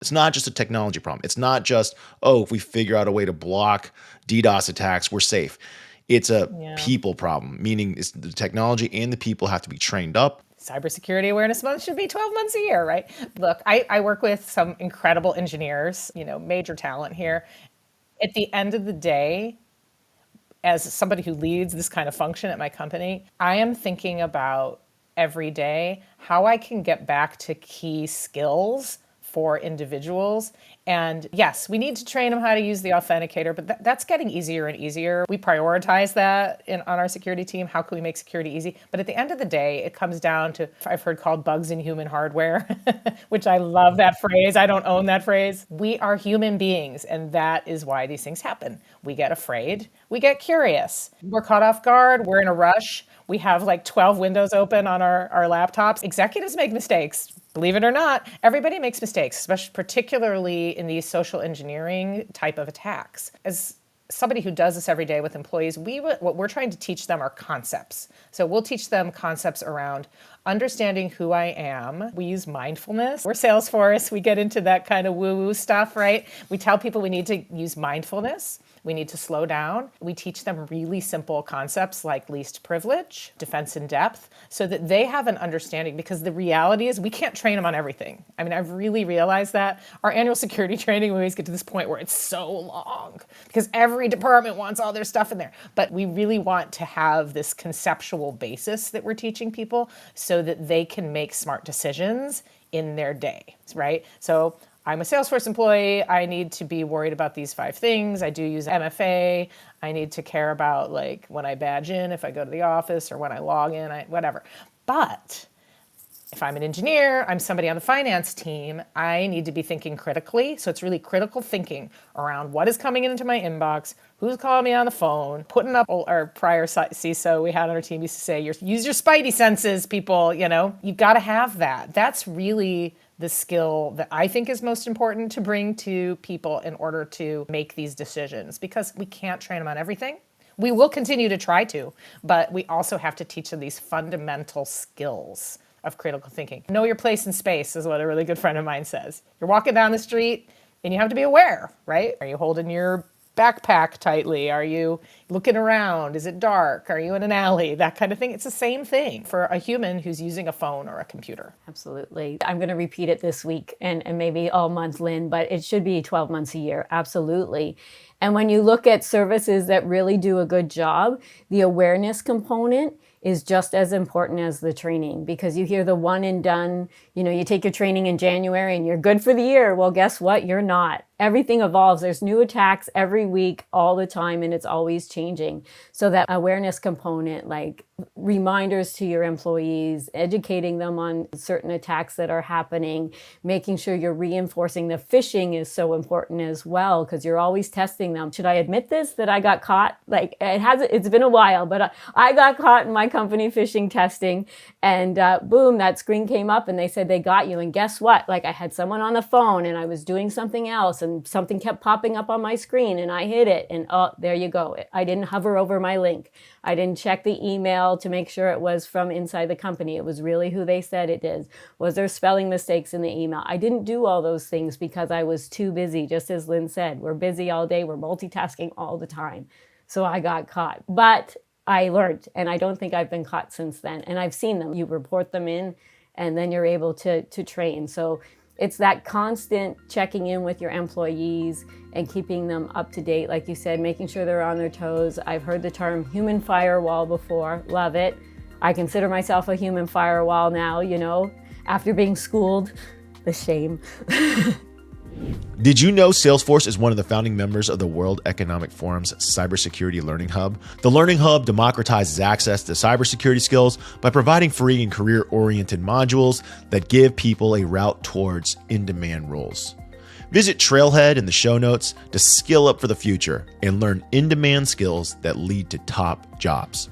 It's not just a technology problem. It's not just, oh, if we figure out a way to block DDoS attacks, we're safe. It's a people problem, meaning it's the technology and the people have to be trained up. Cybersecurity Awareness Month should be 12 months a year, right? Look, I work with some incredible engineers, major talent here. At the end of the day, as somebody who leads this kind of function at my company, I am thinking about every day how I can get back to key skills for individuals. And yes, we need to train them how to use the authenticator, but that's getting easier and easier. We prioritize that on our security team. How can we make security easy? But at the end of the day, it comes down to, I've heard called bugs in human hardware, which I love that phrase. I don't own that phrase. We are human beings, and that is why these things happen. We get afraid. We get curious. We're caught off guard. We're in a rush. We have like 12 windows open on our laptops. Executives make mistakes. Believe it or not, everybody makes mistakes, especially particularly in these social engineering type of attacks. As somebody who does this every day with employees, what we're trying to teach them are concepts. So we'll teach them concepts around understanding who I am. We use mindfulness. We're Salesforce. We get into that kind of woo-woo stuff, right? We tell people we need to use mindfulness. We need to slow down. We teach them really simple concepts like least privilege, defense in depth, so that they have an understanding, because the reality is we can't train them on everything. I mean, I've really realized that. Our annual security training, we always get to this point where it's so long because every department wants all their stuff in there. But we really want to have this conceptual basis that we're teaching people so that they can make smart decisions in their day, right? So I'm a Salesforce employee. I need to be worried about these 5 things. I do use MFA. I need to care about like when I badge in, if I go to the office, or when I log in, whatever. But if I'm an engineer, I'm somebody on the finance team, I need to be thinking critically. So it's really critical thinking around what is coming into my inbox, who's calling me on the phone, putting up our prior CISO we had on our team used to say, use your spidey senses, people, you've got to have that. That's really the skill that I think is most important to bring to people in order to make these decisions, because we can't train them on everything. We will continue to try to, but we also have to teach them these fundamental skills of critical thinking. Know your place in space is what a really good friend of mine says. You're walking down the street and you have to be aware, right? Are you holding your backpack tightly? Are you looking around? Is it dark? Are you in an alley? That kind of thing. It's the same thing for a human who's using a phone or a computer. Absolutely. I'm going to repeat it this week and maybe all month, Lynn, but it should be 12 months a year. Absolutely. And when you look at services that really do a good job, the awareness component is just as important as the training, because you hear the one and done, you take your training in January and you're good for the year. Well, guess what? You're not. Everything evolves. There's new attacks every week, all the time, and it's always changing. So that awareness component, like reminders to your employees, educating them on certain attacks that are happening, making sure you're reinforcing the phishing is so important as well, because you're always testing them. Should I admit this, that I got caught? Like it's been a while, but I got caught in my company phishing testing, and boom, that screen came up and they said they got you. And guess what? Like I had someone on the phone and I was doing something else and something kept popping up on my screen and I hit it, and oh, there you go. I didn't hover over my link. I didn't check the email to make sure it was from inside the company. It was really who they said it is. Was there spelling mistakes in the email? I didn't do all those things because I was too busy. Just as Lynn said, we're busy all day. We're multitasking all the time. So I got caught. But I learned, and I don't think I've been caught since then. And I've seen them. You report them in, and then you're able to train. So it's that constant checking in with your employees and keeping them up to date. Like you said, making sure they're on their toes. I've heard the term human firewall before. Love it. I consider myself a human firewall now, after being schooled. The shame. Did you know Salesforce is one of the founding members of the World Economic Forum's Cybersecurity Learning Hub? The Learning Hub democratizes access to cybersecurity skills by providing free and career-oriented modules that give people a route towards in-demand roles. Visit Trailhead in the show notes to skill up for the future and learn in-demand skills that lead to top jobs.